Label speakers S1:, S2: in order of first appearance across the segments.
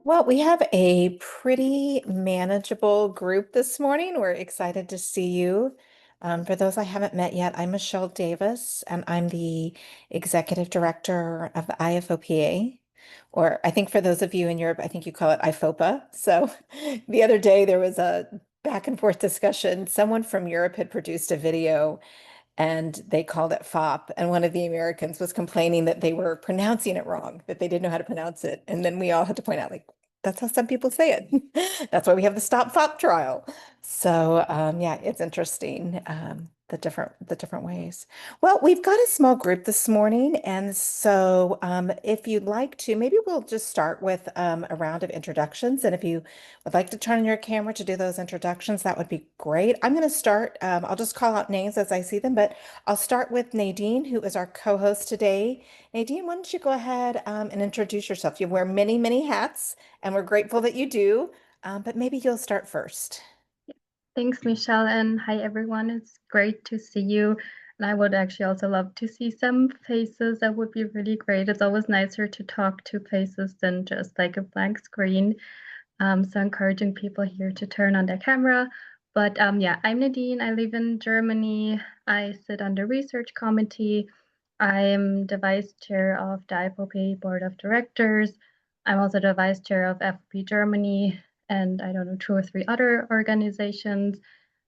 S1: Well, we have a pretty manageable group this morning. We're excited to see you. For those I haven't met yet, I'm Michelle Davis, and I'm the Executive Director of the IFOPA, or I think for those of you in Europe, I think you call it IFOPA. So the other day there was a back and forth discussion. Someone from Europe had produced a video and they called it FOP. And one of the Americans was complaining that they were pronouncing it wrong, that they didn't know how to pronounce it. And then we all had to point out, like, that's how some people say it. That's why we have the Stop FOP trial. So yeah, it's interesting, the different ways. Well, we've got a small group this morning, and so if you'd like to, maybe we'll just start with a round of introductions. And if you would like to turn on your camera to do those introductions, that would be great. I'm going to start, I'll just call out names as I see them, but I'll start with Nadine, who is our co-host today. Nadine, why don't you go ahead and introduce yourself? You wear many, many hats, and we're grateful that you do, but maybe you'll start first.
S2: Thanks, Michelle, and hi everyone. It's great to see you. And I would actually also love to see some faces. That would be really great. It's always nicer to talk to faces than just like a blank screen. So encouraging people here to turn on their camera. But yeah, I'm Nadine. I live in Germany. I sit on the research committee. I am the vice chair of the IFOP board of directors. I'm also the vice chair of FOP Germany and I don't know, two or three other organizations.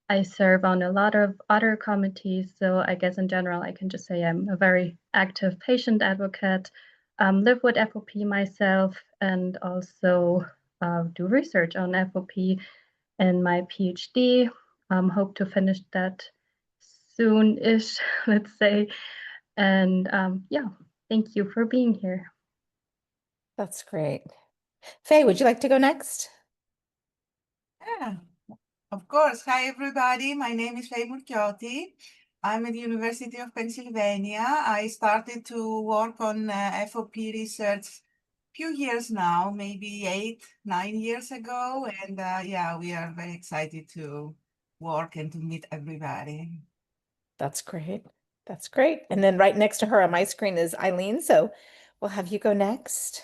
S2: I serve on a lot of other committees. So I guess in general, I can just say I'm a very active patient advocate, live with FOP myself, and also do research on FOP in my PhD. Hope to finish that soon-ish, let's say. And yeah, thank you for being here.
S1: That's great. Faye, would you like to go next?
S3: Yeah, of course. Hi, everybody. My name is Faye Murchiotti. I'm at the University of Pennsylvania. I started to work on FOP research a few years now, maybe 8, 9 years ago. And yeah, we are very excited to work and to meet everybody.
S1: That's great. That's great. And then right next to her on my screen is Eileen. So we'll have you go next.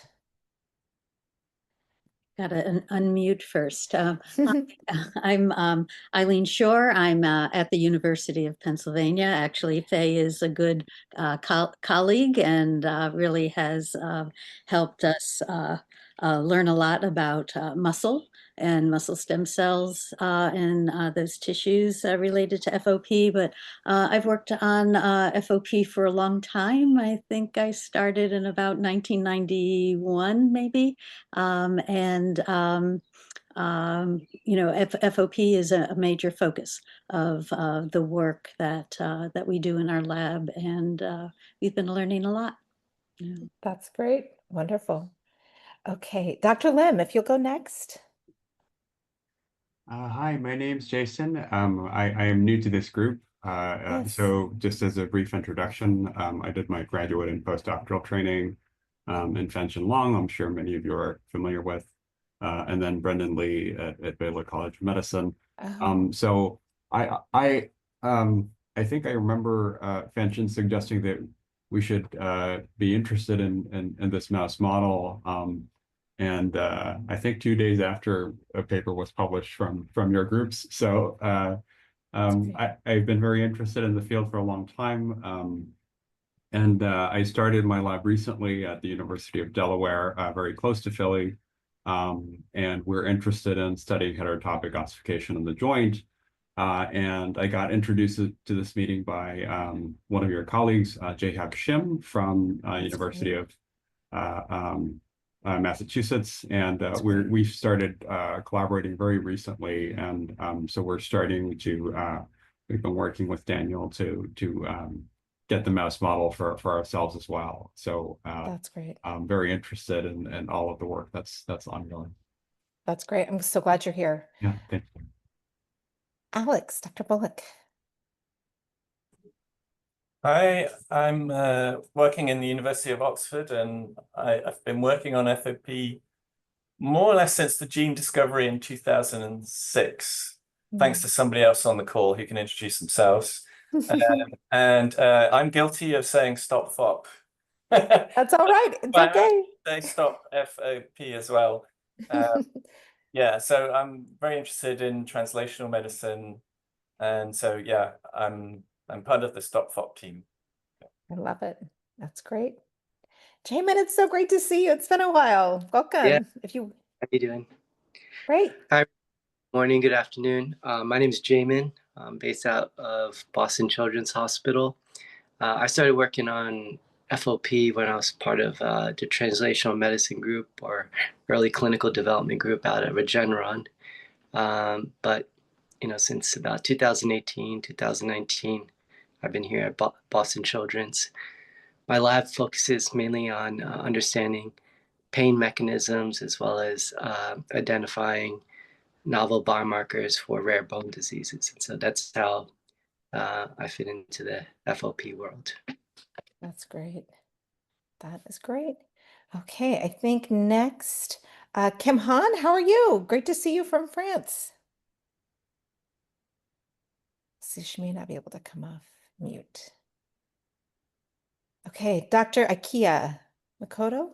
S4: Got to unmute first. I'm Eileen Shore. I'm at the University of Pennsylvania. Actually, Faye is a good colleague and really has helped us learn a lot about muscle and muscle stem cells and those tissues related to FOP. But I've worked on FOP for a long time. I think I started in about 1991, maybe. You know, FOP is a major focus of the work that we do in our lab, and we've been learning a lot. Yeah.
S1: That's great. Wonderful. Okay, Dr. Lim, if you'll go next.
S5: Hi, my name's Jason. I am new to this group.
S1: Yes.
S5: So just as a brief introduction, I did my graduate and postdoctoral training in Fenton Long, I'm sure many of you are familiar with, and then Brendan Lee at Baylor College of Medicine. So I think I remember Fenton suggesting that we should be interested in this mouse model. And I think 2 days after a paper was published from your groups. So I've been very interested in the field for a long time. And I started my lab recently at the University of Delaware, very close to Philly. And we're interested in studying heterotopic ossification in the joint. And I got introduced to this meeting by one of your colleagues, Jehak Shim from University of Massachusetts, and we've started collaborating very recently, and so we're starting to we've been working with Daniel to get the mouse model for ourselves as well. So
S1: That's great.
S5: I'm very interested in all of the work that's ongoing.
S1: That's great. I'm so glad you're here.
S5: Yeah, thank you.
S1: Alex, Dr. Bullock.
S6: Hi, I'm working in the University of Oxford, and I've been working on FOP more or less since the gene discovery in 2006, thanks to somebody else on the call who can introduce themselves. And I'm guilty of saying stop FOP.
S1: That's all right. It's okay.
S6: They stop FOP as well. Yeah, so I'm very interested in translational medicine, and so yeah, I'm part of the Stop FOP team.
S1: I love it. That's great. Jamin, it's so great to see you. It's been a while. Welcome.
S7: Yeah.
S1: If you
S7: How you doing?
S1: Great.
S7: Hi. Morning, good afternoon. My name is Jamin. I'm based out of Boston Children's Hospital. I started working on FOP when I was part of the translational medicine group or early clinical development group out at Regeneron. But since about 2018, 2019, I've been here at Boston Children's. My lab focuses mainly on understanding pain mechanisms as well as identifying novel biomarkers for rare bone diseases. And so that's how I fit into the FOP world.
S1: That's great. That is great. Okay, I think next, Kim Han, how are you? Great to see you from France. See, she may not be able to come off mute. Okay, Dr. Ikea Makoto.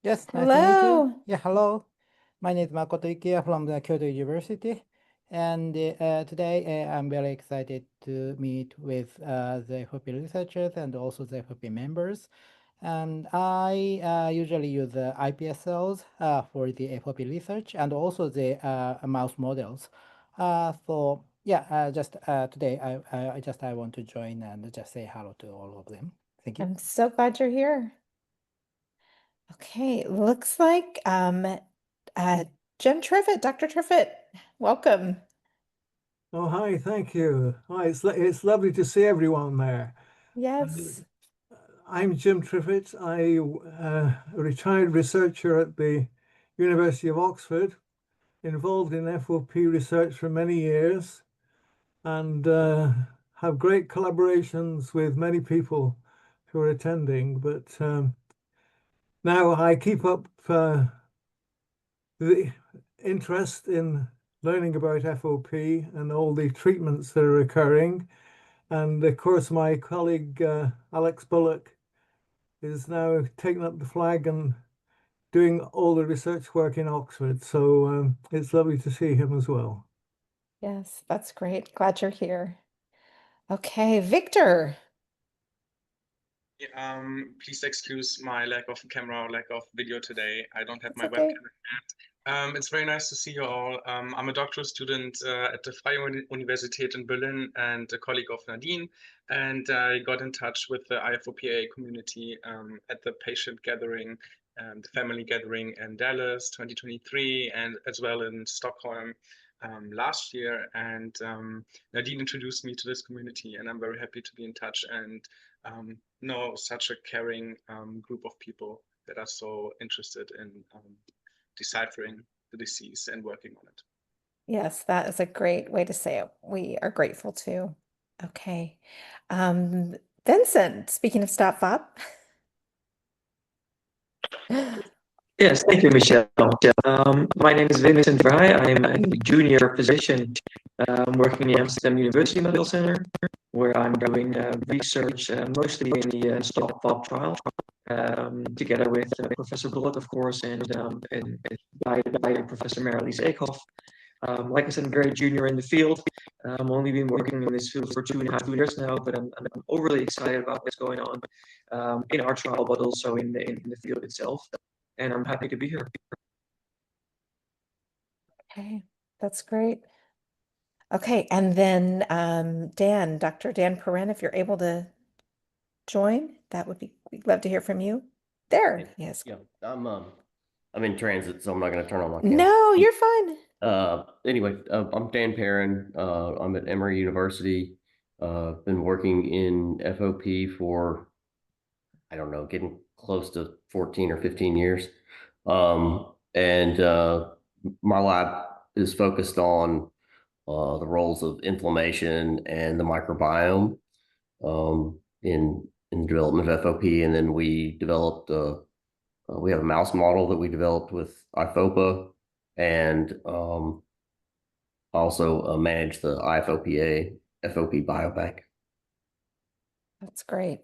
S8: Yes, nice to meet you.
S1: Hello.
S8: Yeah, hello. My name is Makoto Ikia from the Kyoto University. And today I'm very excited to meet with the FOP researchers and also the FOP members. And I usually use the iPS cells for the FOP research and also the mouse models. So yeah, just today I want to join and just say hello to all of them. Thank you.
S1: I'm so glad you're here. Okay, looks like Jim Triffitt, Dr. Triffitt, welcome.
S9: Oh, hi, thank you. Hi, it's lovely to see everyone there.
S1: Yes.
S9: I'm Jim Triffitt. I'm a retired researcher at the University of Oxford, involved in FOP research for many years, and have great collaborations with many people who are attending. But now I keep up the interest in learning about FOP and all the treatments that are occurring. And of course, my colleague Alex Bullock is now taking up the flag and doing all the research work in Oxford. So it's lovely to see him as well.
S1: Yes, that's great. Glad you're here. Okay, Victor.
S10: Please excuse my lack of camera or lack of video today. I don't have
S1: It's
S10: my
S1: okay.
S10: webcam yet. It's very nice to see you all. I'm a doctoral student at the Freie Universität in Berlin and a colleague of Nadine. And I got in touch with the IFOPA community at the patient gathering, the family gathering in Dallas 2023, and as well in Stockholm last year. And Nadine introduced me to this community, and I'm very happy to be in touch and know such a caring group of people that are so interested in deciphering the disease and working on it.
S1: Yes, that is a great way to say it. We are grateful too. Okay. Vincent, speaking of Stop FOP.
S11: Yes, thank you, Michelle. My name is Vincent Vrij. I'm a junior physician working in the Amsterdam University Medical Center, where I'm doing research mostly in the Stop FOP trial, together with Professor Bullock, of course, and by Professor Marilyse Eekhoff. Like I said, I'm very junior in the field. I've only been working in this field for 2.5 years now, but I'm overly excited about what's going on in our trial, but also in the field itself. And I'm happy to be here.
S1: Okay, that's great. Okay, and then Dan, Dr. Dan Perrin, if you're able to join, that would be, we'd love to hear from you. There, yes.
S12: Yeah, I'm in transit, so I'm not going to turn on my camera.
S1: No, you're fine.
S12: Anyway, I'm Dan Perrin. I'm at Emory University. Been working in FOP for, I don't know, getting close to 14 or 15 years. And my lab is focused on the roles of inflammation and the microbiome in the development of FOP. And then we developed we have a mouse model that we developed with IFOPA, and also manage the IFOPA FOP biobank.
S1: That's great.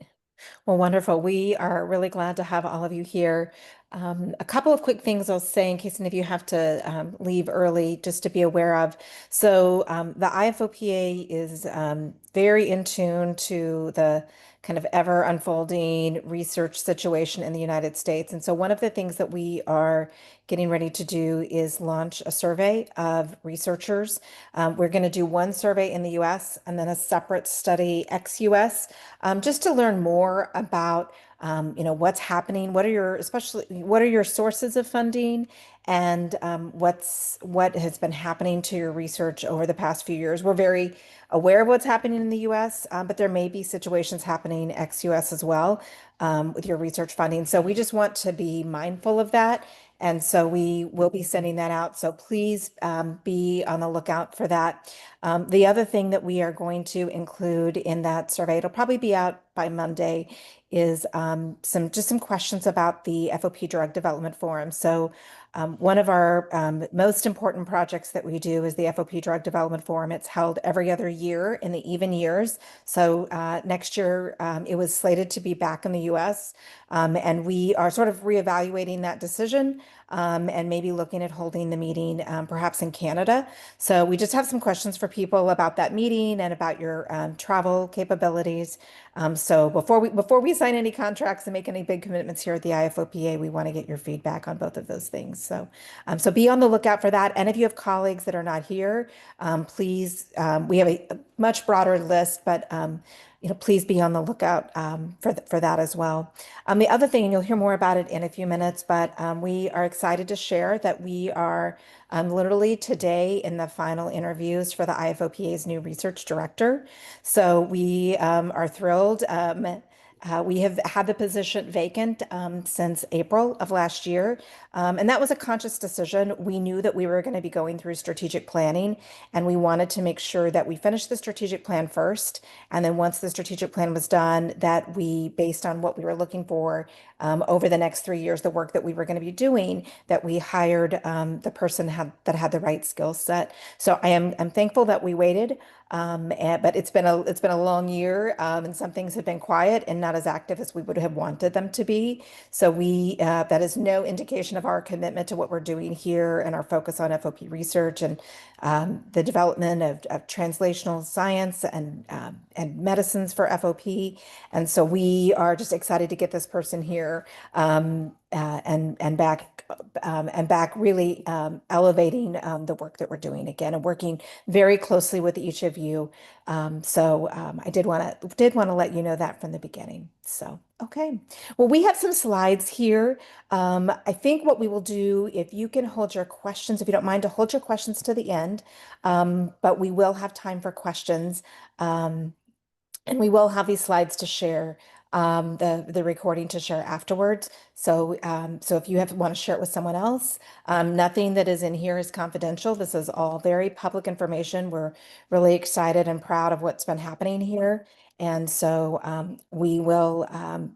S1: Well, wonderful. We are really glad to have all of you here. A couple of quick things I'll say in case any of you have to leave early, just to be aware of. So the IFOPA is very in tune to the kind of ever unfolding research situation in the United States. And so one of the things that we are getting ready to do is launch a survey of researchers. We're going to do one survey in the US and then a separate study ex-US, just to learn more about what's happening, what are your sources of funding, and what has been happening to your research over the past few years. We're very aware of what's happening in the US, but there may be situations happening ex-US as well, with your research funding. So we just want to be mindful of that. And so we will be sending that out. So please be on the lookout for that. The other thing that we are going to include in that survey, it'll probably be out by Monday, is some questions about the FOP Drug Development Forum. So one of our most important projects that we do is the FOP Drug Development Forum. It's held every other year in the even years. So next year it was slated to be back in the US, and we are sort of reevaluating that decision, and maybe looking at holding the meeting perhaps in Canada. So we just have some questions for people about that meeting and about your travel capabilities. So before we sign any contracts and make any big commitments here at the IFOPA, we want to get your feedback on both of those things. So so be on the lookout for that. And if you have colleagues that are not here, please, we have a much broader list, but please be on the lookout for that as well. The other thing, and you'll hear more about it in a few minutes, but we are excited to share that we are literally today in the final interviews for the IFOPA's new research director. So we are thrilled. We have had the position vacant since April of last year. And that was a conscious decision. We knew that we were going to be going through strategic planning, and we wanted to make sure that we finished the strategic plan first. And then once the strategic plan was done, that we, based on what we were looking for over the next 3 years, the work that we were going to be doing, that we hired the person that had the right skill set. So I'm thankful that we waited. But it's been a long year, and some things have been quiet and not as active as we would have wanted them to be. So that is no indication of our commitment to what we're doing here and our focus on FOP research and the development of translational science and medicines for FOP. And so we are just excited to get this person here and back really elevating the work that we're doing again and working very closely with each of you. I did want to let you know that from the beginning. So, okay. Well, we have some slides here. I think what we will do, if you can hold your questions, if you don't mind to hold your questions to the end, but we will have time for questions. And we will have these slides to share, the recording to share afterwards. So if you want to share it with someone else, nothing that is in here is confidential. This is all very public information. We're really excited and proud of what's been happening here. And so we will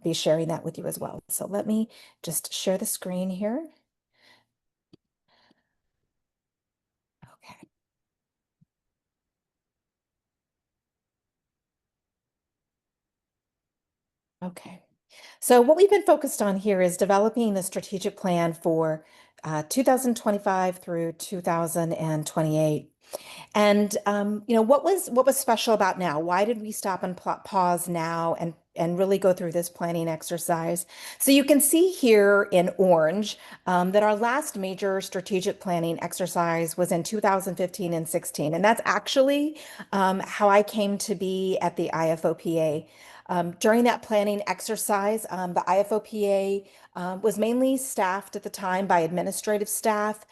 S1: be sharing that with you as well. So let me just share the screen here. Okay. Okay. So what we've been focused on here is developing the strategic plan for 2025 through 2028. And what was special about now? Why did we stop and pause now and really go through this planning exercise? So you can see here in orange that our last major strategic planning exercise was in 2015 and 16. And that's actually how I came to be at the IFOPA. During that planning exercise, the IFOPA was mainly staffed at the time by administrative staff,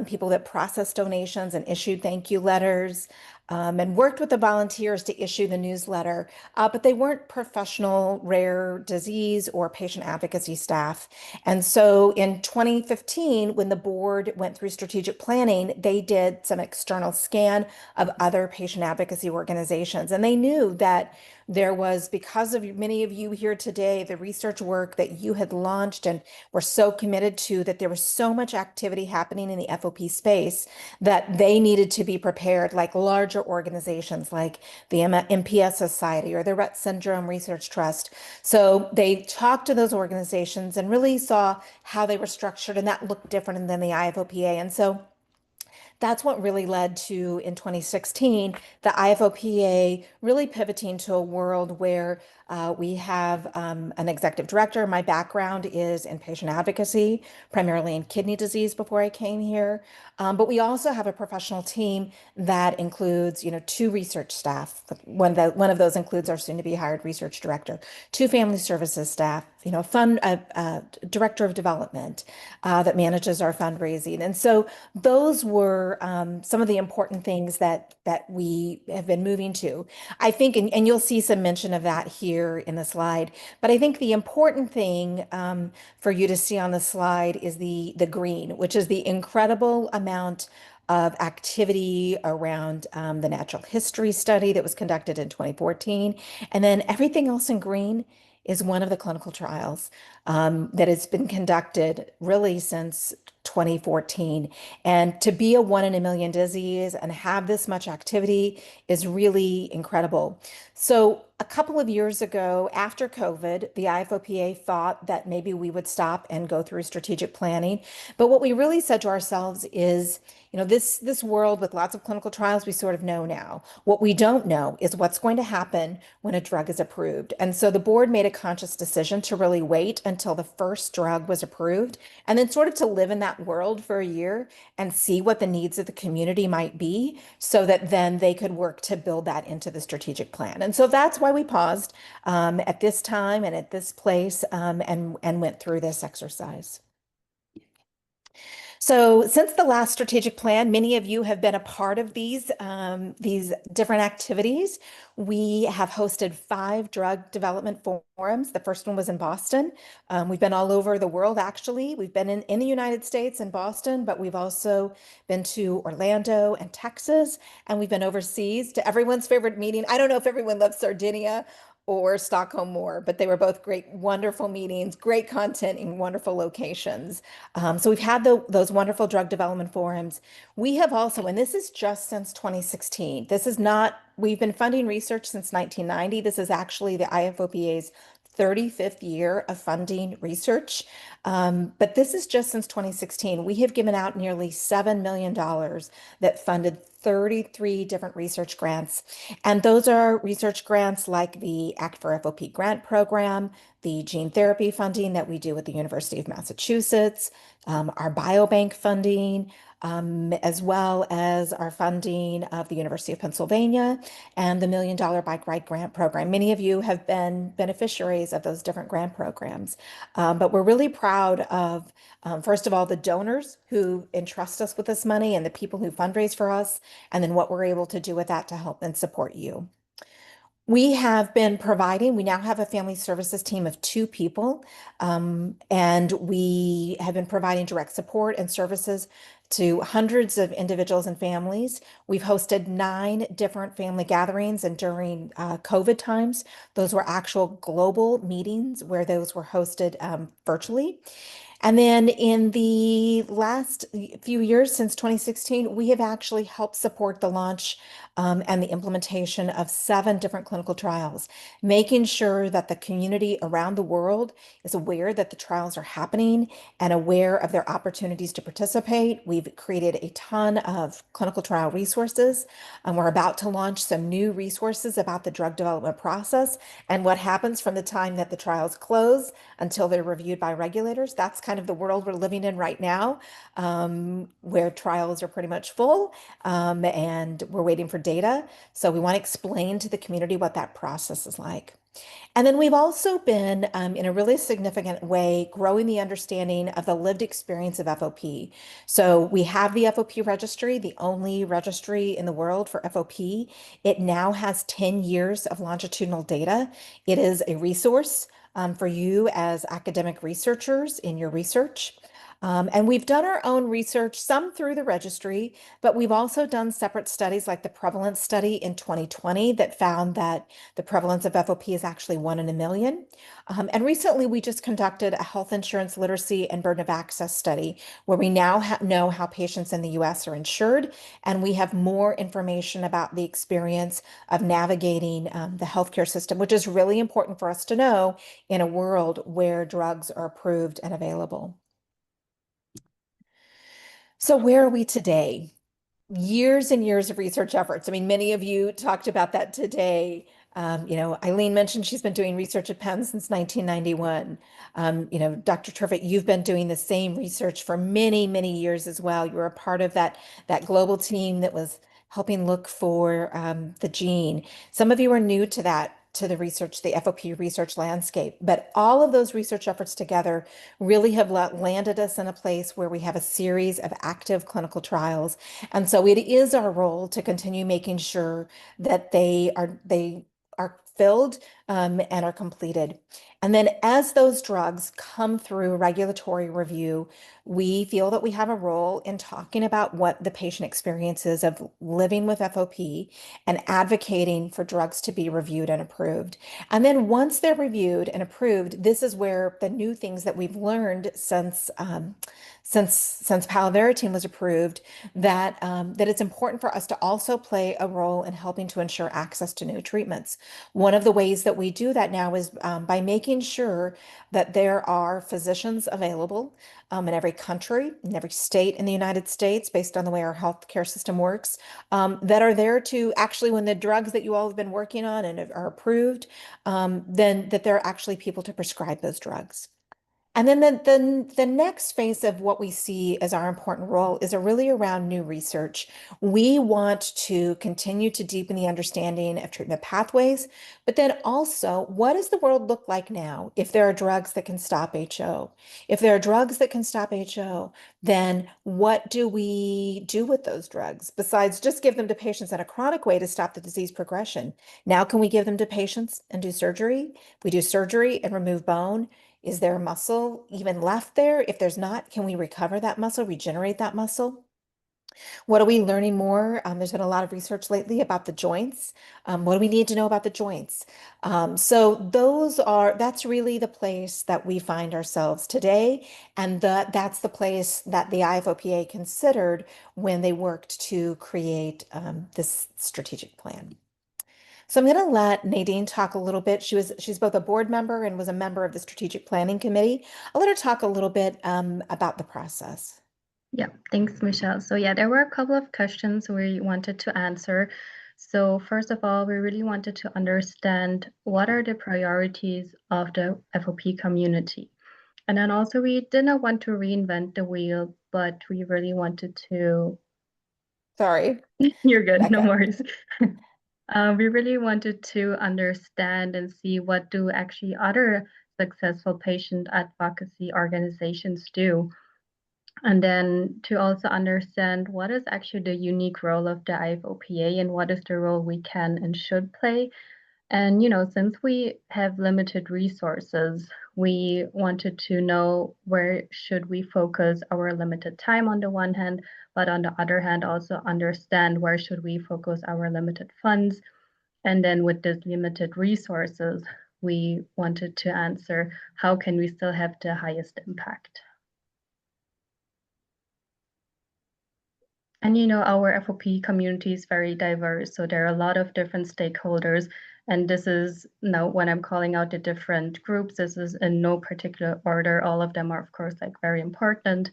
S1: people that processed donations and issued thank you letters, and worked with the volunteers to issue the newsletter, but they weren't professional rare disease or patient advocacy staff. And so in 2015, when the board went through strategic planning, they did some external scan of other patient advocacy organizations, and they knew that There was, because of many of you here today, the research work that you had launched and were so committed to, that there was so much activity happening in the FOP space that they needed to be prepared, like larger organizations like the MPS Society or the Rett Syndrome Research Trust. So they talked to those organizations and really saw how they were structured, and that looked different than the IFOPA. And so that's what really led to, in 2016, the IFOPA really pivoting to a world where we have an executive director. My background is in patient advocacy, primarily in kidney disease before I came here. But we also have a professional team that includes, 2 research staff. One of those includes our soon-to-be hired research director, 2 family services staff, a director of development that manages our fundraising. And so those were some of the important things that we have been moving to. I think, and you'll see some mention of that here in the slide, but I think the important thing for you to see on the slide is the green, which is the incredible amount of activity around the natural history study that was conducted in 2014. And then everything else in green is one of the clinical trials that has been conducted really since 2014. And to be a 1 in a million disease and have this much activity is really incredible. So a couple of years ago, after COVID, the IFOPA thought that maybe we would stop and go through strategic planning. But what we really said to ourselves is, this world with lots of clinical trials, we sort of know now. What we don't know is what's going to happen when a drug is approved. And so the board made a conscious decision to really wait until the first drug was approved, and then sort of to live in that world for a year and see what the needs of the community might be, so that then they could work to build that into the strategic plan. And so that's why we paused at this time and at this place and went through this exercise. So since the last strategic plan, many of you have been a part of these different activities. We have hosted 5 drug development forums. The first one was in Boston. We've been all over the world, actually. We've been in the United States and Boston, but we've also been to Orlando and Texas, and we've been overseas to everyone's favorite meeting. I don't know if everyone loves Sardinia or Stockholm more, but they were both great, wonderful meetings, great content in wonderful locations. So we've had those wonderful drug development forums. We have also, and this is just since 2016, this is not, we've been funding research since 1990. This is actually the IFOPA's 35th year of funding research. But this is just since 2016. We have given out nearly $7 million that funded 33 different research grants. And those are research grants like the Act for FOP grant program, the gene therapy funding that we do with the University of Massachusetts, our biobank funding, as well as our funding of the University of Pennsylvania and the $1 Million Bike Ride Grant Program. Many of you have been beneficiaries of those different grant programs, but we're really proud of, first of all, the donors who entrust us with this money and the people who fundraise for us, and then what we're able to do with that to help and support you. We have been providing, we now have a family services team of 2 people, and we have been providing direct support and services to hundreds of individuals and families. We've hosted 9 different family gatherings, and during COVID times, those were actual global meetings where those were hosted virtually. And then in the last few years, since 2016, we have actually helped support the launch and the implementation of 7 different clinical trials, making sure that the community around the world is aware that the trials are happening and aware of their opportunities to participate. We've created a ton of clinical trial resources, and we're about to launch some new resources about the drug development process and what happens from the time that the trials close until they're reviewed by regulators. That's kind of the world we're living in right now, where trials are pretty much full and we're waiting for data. So we want to explain to the community what that process is like. And then we've also been, in a really significant way, growing the understanding of the lived experience of FOP. So we have the FOP registry, the only registry in the world for FOP. It now has 10 years of longitudinal data. It is a resource for you as academic researchers in your research. And we've done our own research, some through the registry, but we've also done separate studies like the prevalence study in 2020 that found that the prevalence of FOP is actually 1 in a million. And recently we just conducted a health insurance literacy and burden of access study where we now know how patients in the US are insured, and we have more information about the experience of navigating the healthcare system, which is really important for us to know in a world where drugs are approved and available. So where are we today? Years and years of research efforts. I mean, many of you talked about that today. Eileen mentioned she's been doing research at Penn since 1991. Dr. Triffitt, you've been doing the same research for many, many years as well. You were a part of that global team that was helping look for the gene. Some of you are new to the research, the FOP research landscape, but all of those research efforts together really have landed us in a place where we have a series of active clinical trials. And so it is our role to continue making sure that they are filled and are completed. And then as those drugs come through regulatory review, we feel that we have a role in talking about what the patient experience is of living with FOP and advocating for drugs to be reviewed and approved. And then once they're reviewed and approved, this is where the new things that we've learned since palovarotene was approved, that it's important for us to also play a role in helping to ensure access to new treatments. One of the ways that we do that now is by making sure that there are physicians available in every country, in every state in the United States, based on the way our healthcare system works, that are there to actually, when the drugs that you all have been working on and are approved, then that there are actually people to prescribe those drugs. And then the next phase of what we see as our important role is really around new research. We want to continue to deepen the understanding of treatment pathways, but then also, what does the world look like now if there are drugs that can stop HO? If there are drugs that can stop HO, then what do we do with those drugs besides just give them to patients in a chronic way to stop the disease progression? Now, can we give them to patients and do surgery? If we do surgery and remove bone, is there muscle even left there? If there's not, can we recover that muscle, regenerate that muscle? What are we learning more? There's been a lot of research lately about the joints. What do we need to know about the joints? So that's really the place that we find ourselves today. And that's the place that the IFOPA considered when they worked to create this strategic plan. So I'm going to let Nadine talk a little bit. She's both a board member and was a member of the strategic planning committee. I'll let her talk a little bit about the process.
S2: Yeah, thanks, Michelle. So yeah, there were a couple of questions we wanted to answer. So first of all, we really wanted to understand what are the priorities of the FOP community. And then also we did not want to reinvent the wheel, but we really wanted to...
S1: Sorry.
S2: You're good, no worries. We really wanted to understand and see what do actually other successful patient advocacy organizations do. And then to also understand what is actually the unique role of the IFOPA and what is the role we can and should play. And, since we have limited resources, we wanted to know where should we focus our limited time on the one hand, but on the other hand, also understand where should we focus our limited funds. And then with this limited resources, we wanted to answer, how can we still have the highest impact? And our FOP community is very diverse, so there are a lot of different stakeholders. And this is now when I'm calling out the different groups, this is in no particular order. All of them are, of course, very important.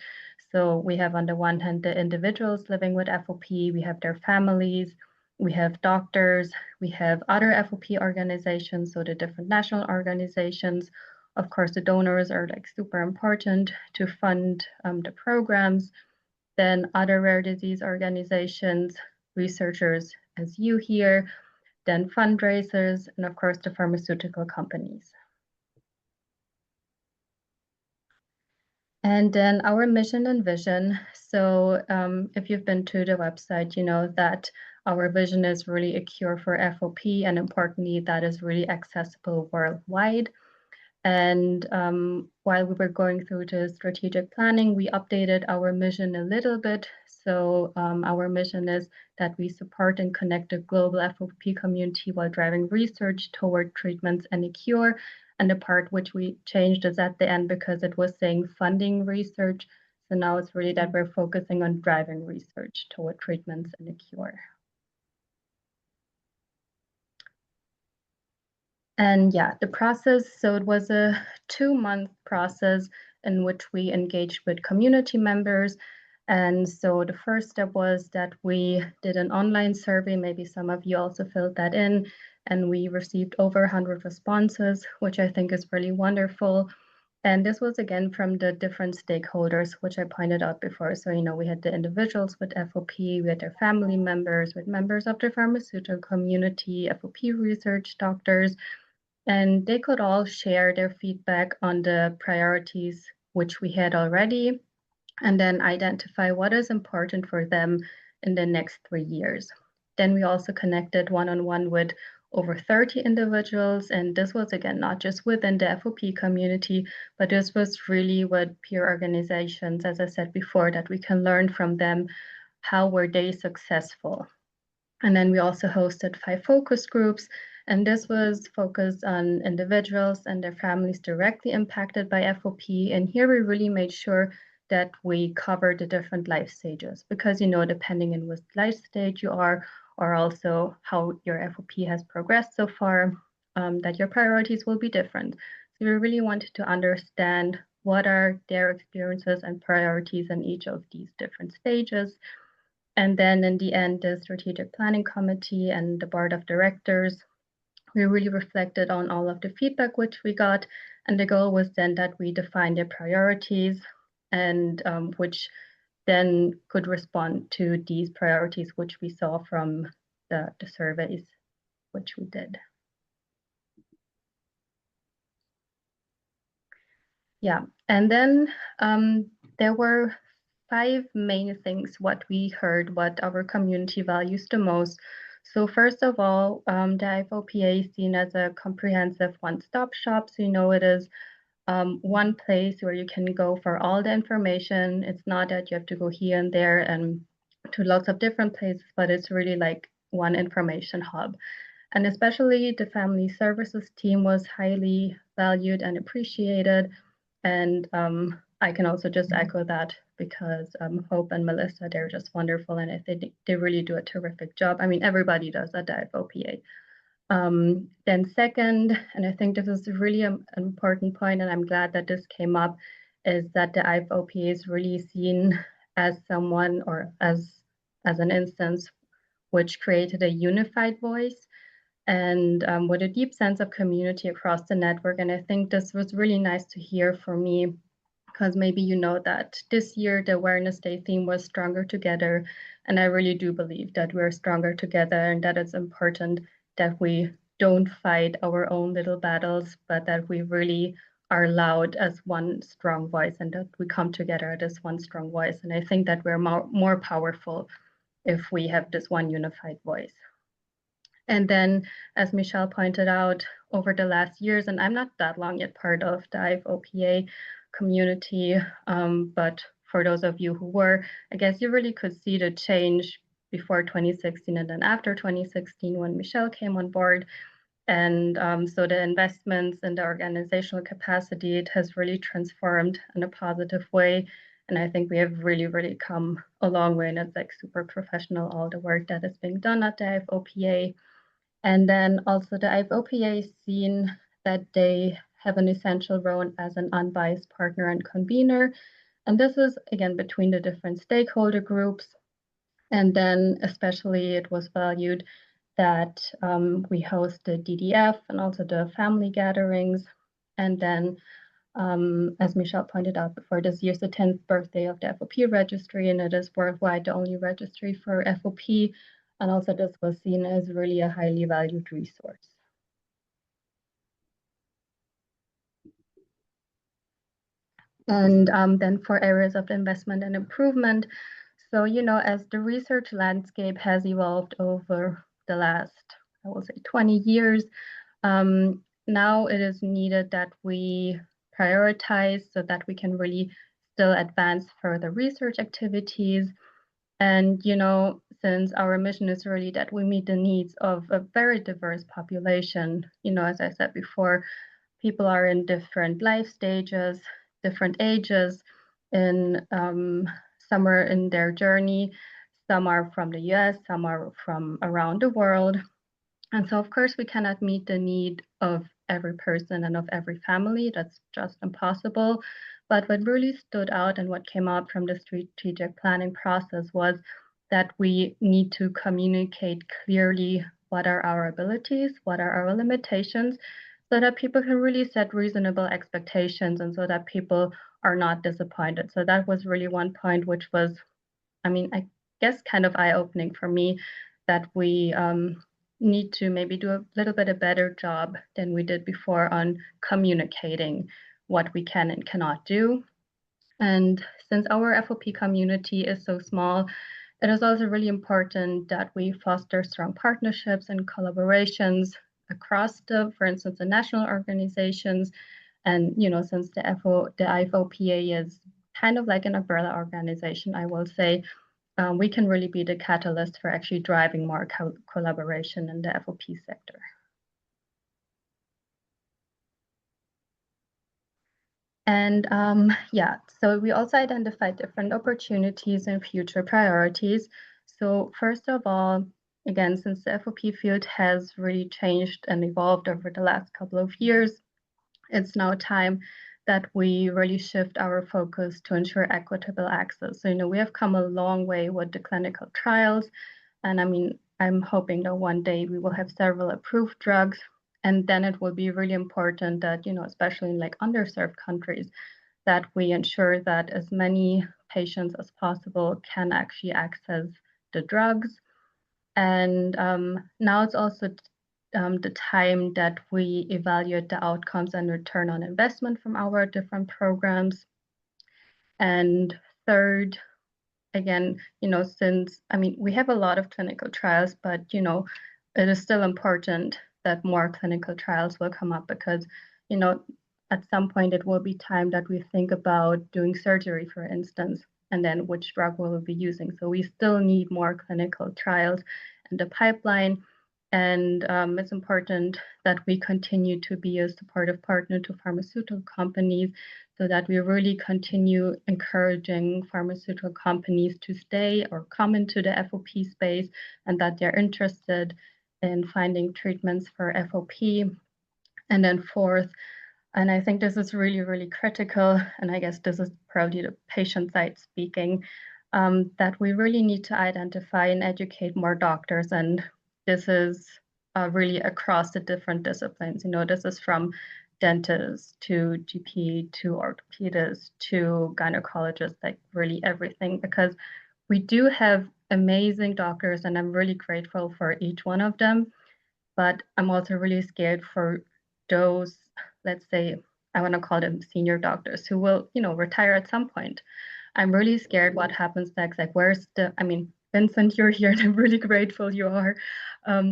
S2: So we have on the one hand, the individuals living with FOP, we have their families, we have doctors, we have other FOP organizations, so the different national organizations. Of course, the donors are super important to fund the programs. Then other rare disease organizations, researchers as you here, then fundraisers, and of course the pharmaceutical companies. And then our mission and vision. So if you've been to the website, you know that our vision is really a cure for FOP, and importantly, that is really accessible worldwide. And while we were going through the strategic planning, we updated our mission a little bit. So our mission is that we support and connect the global FOP community while driving research toward treatments and a cure. And the part which we changed is at the end because it was saying funding research. So now it's really that we're focusing on driving research toward treatments and a cure. And yeah, the process, so it was a 2-month process in which we engaged with community members. And so the first step was that we did an online survey. Maybe some of you also filled that in, and we received over 100 responses, which I think is really wonderful. And this was again from the different stakeholders, which I pointed out before. So, we had the individuals with FOP, we had their family members, with members of the pharmaceutical community, FOP research doctors, and they could all share their feedback on the priorities which we had already, and then identify what is important for them in the next 3 years. Then we also connected one-on-one with over 30 individuals, and this was again not just within the FOP community, but this was really with peer organizations, as I said before, that we can learn from them how were they successful. And then we also hosted 5 focus groups, and this was focused on individuals and their families directly impacted by FOP. And here we really made sure that we cover the different life stages, because depending on which life stage you are, or also how your FOP has progressed so far, that your priorities will be different. So we really wanted to understand what are their experiences and priorities in each of these different stages. And then in the end, the strategic planning committee and the board of directors, we really reflected on all of the feedback which we got. And the goal was then that we define the priorities and which then could respond to these priorities which we saw from the surveys which we did. Yeah, and then there were 5 main things what we heard, what our community values the most. So first of all, the IFOPA is seen as a comprehensive one-stop shop. So it is one place where you can go for all the information. It's not that you have to go here and there and to lots of different places, but it's really like one information hub. And especially the family services team was highly valued and appreciated. And I can also just echo that because Hope and Melissa, they're just wonderful, and I think they really do a terrific job. I mean, everybody does at the IFOPA. Then second, and I think this is really an important point, and I'm glad that this came up, is that the IFOPA is really seen as someone or as an instance which created a unified voice and with a deep sense of community across the network. And I think this was really nice to hear for me, because maybe you know that this year the Awareness Day theme was Stronger Together. And I really do believe that we're stronger together and that it's important that we don't fight our own little battles, but that we really are loud as one strong voice and that we come together as one strong voice. And I think that we're more powerful if we have this one unified voice. And then, as Michelle pointed out, over the last years, and I'm not that long yet part of the IFOPA community, but for those of you who were, I guess you really could see the change before 2016 and then after 2016 when Michelle came on board. And so the investments in the organizational capacity, it has really transformed in a positive way. And I think we have really, really come a long way, and it's like super professional, all the work that is being done at the IFOPA. And then also the IFOPA is seen that they have an essential role as an unbiased partner and convener. And this is, again, between the different stakeholder groups. And then especially it was valued that we host the DDF and also the family gatherings. And then, as Michelle pointed out before, this year's the 10th birthday of the FOP registry, and it is worldwide the only registry for FOP. And also this was seen as really a highly valued resource. And then for areas of investment and improvement, so, as the research landscape has evolved over the last, I will say, 20 years, now it is needed that we prioritize so that we can really still advance further research activities. And, since our mission is really that we meet the needs of a very diverse population, as I said before, people are in different life stages, different ages, in somewhere in their journey. Some are from the US, some are from around the world. And so, of course, we cannot meet the need of every person and of every family. That's just impossible. But what really stood out and what came out from the strategic planning process was that we need to communicate clearly what are our abilities, what are our limitations, so that people can really set reasonable expectations and so that people are not disappointed. So that was really one point which was, I guess, kind of eye-opening for me, that we need to maybe do a little bit a better job than we did before on communicating what we can and cannot do. And since our FOP community is so small, it is also really important that we foster strong partnerships and collaborations across for instance, the national organizations. And since the IFOPA is kind of like an umbrella organization, I will say, we can really be the catalyst for actually driving more collaboration in the FOP sector. And yeah, so we also identified different opportunities and future priorities. So first of all, again, since the FOP field has really changed and evolved over the last couple of years, it's now time that we really shift our focus to ensure equitable access. So, we have come a long way with the clinical trials. And I'm hoping that one day we will have several approved drugs. And then it will be really important that, especially in like underserved countries, that we ensure that as many patients as possible can actually access the drugs. And now it's also the time that we evaluate the outcomes and return on investment from our different programs. And third, again, since, we have a lot of clinical trials, but, it is still important that more clinical trials will come up because, at some point it will be time that we think about doing surgery, for instance, and then which drug will we be using. So we still need more clinical trials in the pipeline. And it's important that we continue to be a supportive partner to pharmaceutical companies so that we really continue encouraging pharmaceutical companies to stay or come into the FOP space and that they're interested in finding treatments for FOP. And then fourth, and I think this is really, really critical, and I guess this is probably the patient side speaking, that we really need to identify and educate more doctors. And this is really across the different disciplines. This is from dentists to GP to orthopedists to gynecologists, like really everything, because we do have amazing doctors and I'm really grateful for each one of them. But I'm also really scared for those, let's say, I want to call them senior doctors who will, retire at some point. I'm really scared what happens next. Like, Vincent, you're here, and I'm really grateful you are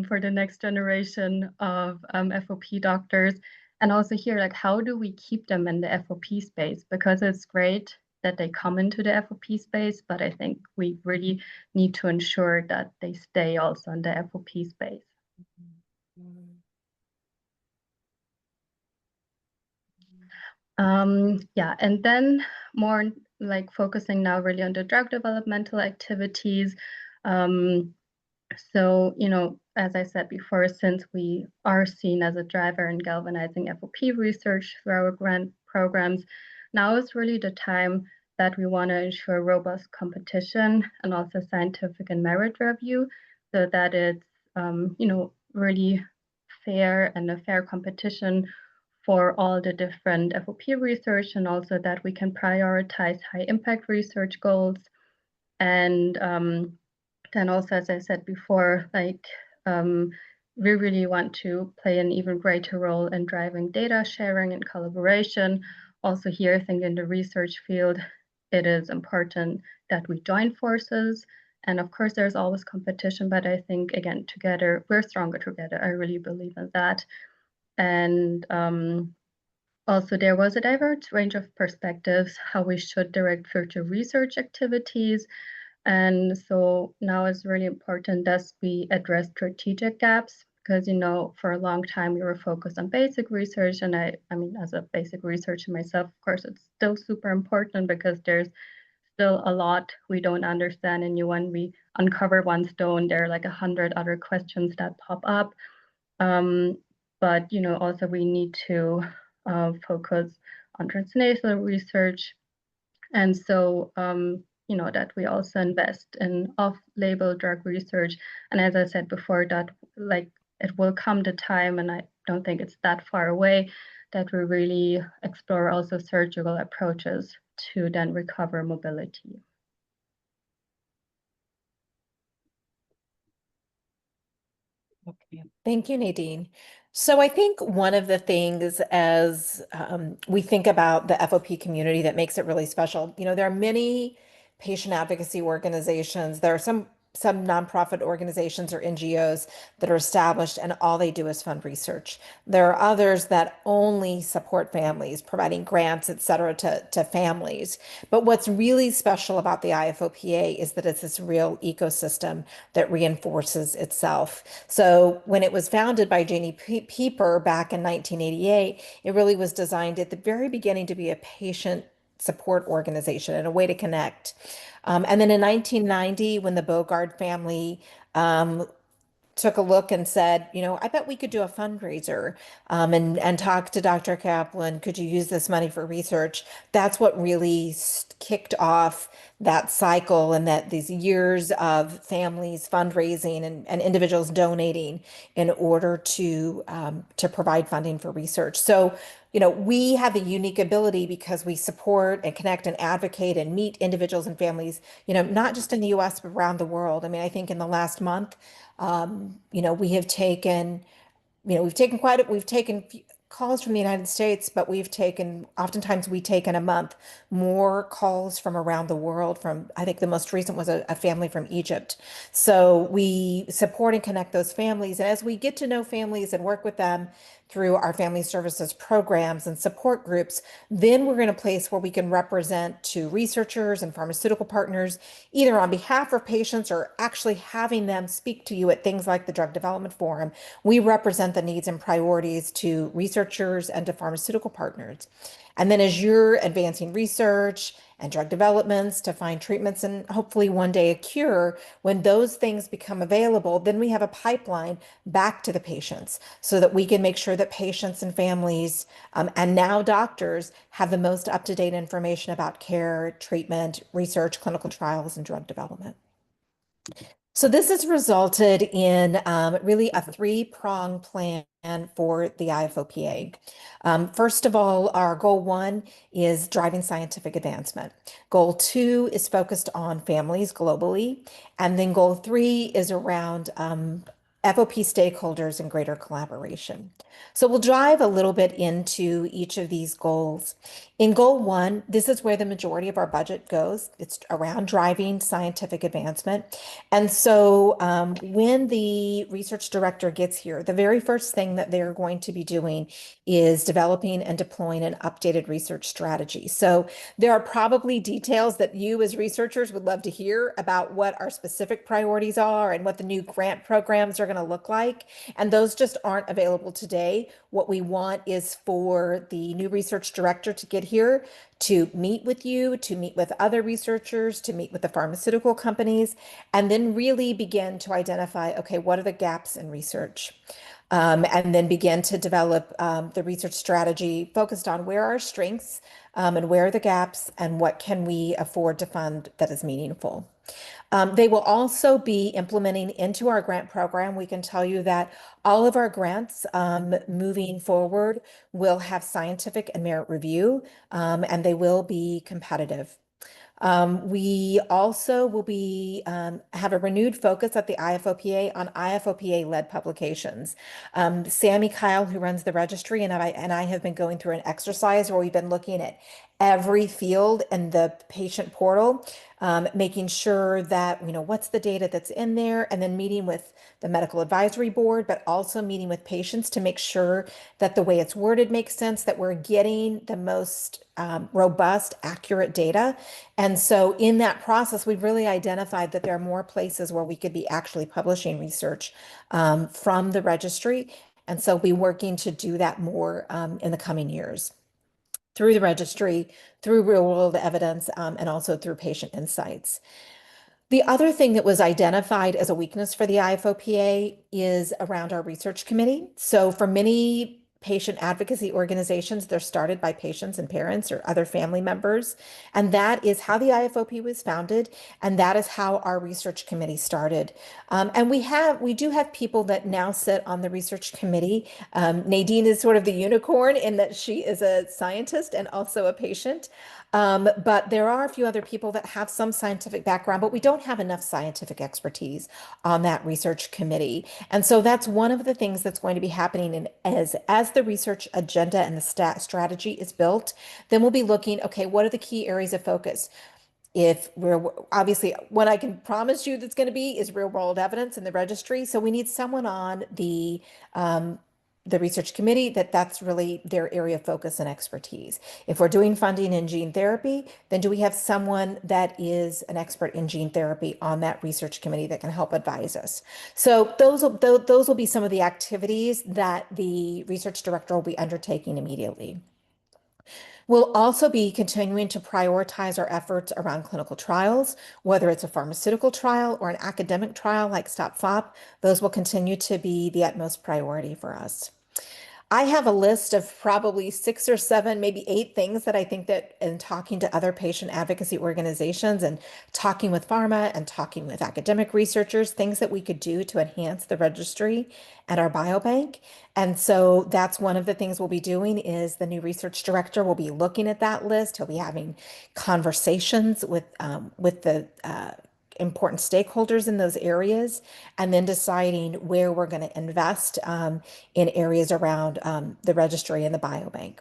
S2: for the next generation of FOP doctors. And also here, like, how do we keep them in the FOP space? Because it's great that they come into the FOP space, but I think we really need to ensure that they stay also in the FOP space. Yeah, and then more like focusing now really on the drug developmental activities. So, as I said before, since we are seen as a driver in galvanizing FOP research through our grant programs, now is really the time that we want to ensure robust competition and also scientific and merit review so that it's, really fair and a fair competition for all the different FOP research, and also that we can prioritize high impact research goals. And then also, as I said before, like we really want to play an even greater role in driving data sharing and collaboration. Also here, I think in the research field, it is important that we join forces. And of course, there's always competition, but I think, again, together, we're stronger together. I really believe in that. And also, there was a diverse range of perspectives how we should direct future research activities. And so now it's really important that we address strategic gaps because, you know, for a long time we were focused on basic research. And I mean, as a basic researcher myself, of course, it's still super important because there's still a lot we don't understand. And when we uncover one stone, there are like 100 other questions that pop up. But, you know, also we need to focus on translational research. And so, you know, that we also invest in off-label drug research. And as I said before, that like it will come the time, and I don't think it's that far away, that we really explore also surgical approaches to then recover mobility.
S1: Okay. Thank you, Nadine. So I think one of the things as we think about the FOP community that makes it really special, you know, there are many patient advocacy organizations. There are some nonprofit organizations or NGOs that are established and all they do is fund research. There are others that only support families, providing grants, et cetera, to families. But what's really special about the IFOPA is that it's this real ecosystem that reinforces itself. So when it was founded by Janie Pieper back in 1988, it really was designed at the very beginning to be a patient support organization and a way to connect. And then in 1990, when the Bogard family took a look and said, you know, I bet we could do a fundraiser and talk to Dr. Kaplan. Could you use this money for research? That's what really kicked off that cycle and that these years of families fundraising and individuals donating in order to provide funding for research. So, you know, we have the unique ability because we support and connect and advocate and meet individuals and families, you know, not just in the US, but around the world. I mean, I think in the last month, you know, we have taken, you know, we've taken calls from the United States, but oftentimes we take in a month more calls from around the world I think the most recent was a family from Egypt. So we support and connect those families. And as we get to know families and work with them through our family services programs and support groups, then we're in a place where we can represent to researchers and pharmaceutical partners, either on behalf of patients or actually having them speak to you at things like the Drug Development Forum. We represent the needs and priorities to researchers and to pharmaceutical partners. And then as you're advancing research and drug developments to find treatments and hopefully one day a cure, when those things become available, then we have a pipeline back to the patients so that we can make sure that patients and families and now doctors have the most up-to-date information about care, treatment, research, clinical trials, and drug development. So this has resulted in really a three-pronged plan for the IFOPA. First of all, our goal 1 is driving scientific advancement. Goal 2 is focused on families globally. And then goal 3 is around FOP stakeholders and greater collaboration. So we'll dive a little bit into each of these goals. In goal 1, this is where the majority of our budget goes. It's around driving scientific advancement. And so when the research director gets here, the very first thing that they're going to be doing is developing and deploying an updated research strategy. So there are probably details that you as researchers would love to hear about what our specific priorities are and what the new grant programs are going to look like. And those just aren't available today. What we want is for the new research director to get here, to meet with you, to meet with other researchers, to meet with the pharmaceutical companies, and then really begin to identify, okay, what are the gaps in research? And then begin to develop the research strategy focused on where are our strengths and where are the gaps and what can we afford to fund that is meaningful. They will also be implementing into our grant program. We can tell you that all of our grants moving forward will have scientific and merit review, and they will be competitive. We also will be have a renewed focus at the IFOPA on IFOPA-led publications. Sammy Kyle, who runs the registry, and I have been going through an exercise where we've been looking at every field in the patient portal making sure that, what's the data that's in there, and then meeting with the medical advisory board, but also meeting with patients to make sure that the way it's worded makes sense, that we're getting the most robust, accurate data. And so in that process, we've really identified that there are more places where we could be actually publishing research from the registry. And so we'll be working to do that more in the coming years through the registry, through real world evidence, and also through patient insights. The other thing that was identified as a weakness for the IFOPA is around our research committee. So for many patient advocacy organizations, they're started by patients and parents or other family members. And that is how the IFOP was founded. And that is how our research committee started. And we do have people that now sit on the research committee. Nadine is sort of the unicorn in that she is a scientist and also a patient. But there are a few other people that have some scientific background, but we don't have enough scientific expertise on that research committee. And so that's one of the things that's going to be happening as the research agenda and the strategy is built, then we'll be looking, okay, what are the key areas of focus? If we're obviously, what I can promise you that's going to be is real world evidence in the registry. So we need someone on the research committee that's really their area of focus and expertise. If we're doing funding in gene therapy, then do we have someone that is an expert in gene therapy on that research committee that can help advise us? So those will be some of the activities that the research director will be undertaking immediately. We'll also be continuing to prioritize our efforts around clinical trials, whether it's a pharmaceutical trial or an academic trial like Stop FOP. Those will continue to be the utmost priority for us. I have a list of probably 6 or 7, maybe 8 things that I think that in talking to other patient advocacy organizations and talking with pharma and talking with academic researchers, things that we could do to enhance the registry and our biobank. And so that's one of the things we'll be doing is the new research director will be looking at that list. He'll be having conversations with the important stakeholders in those areas, and then deciding where we're going to invest in areas around the registry and the biobank.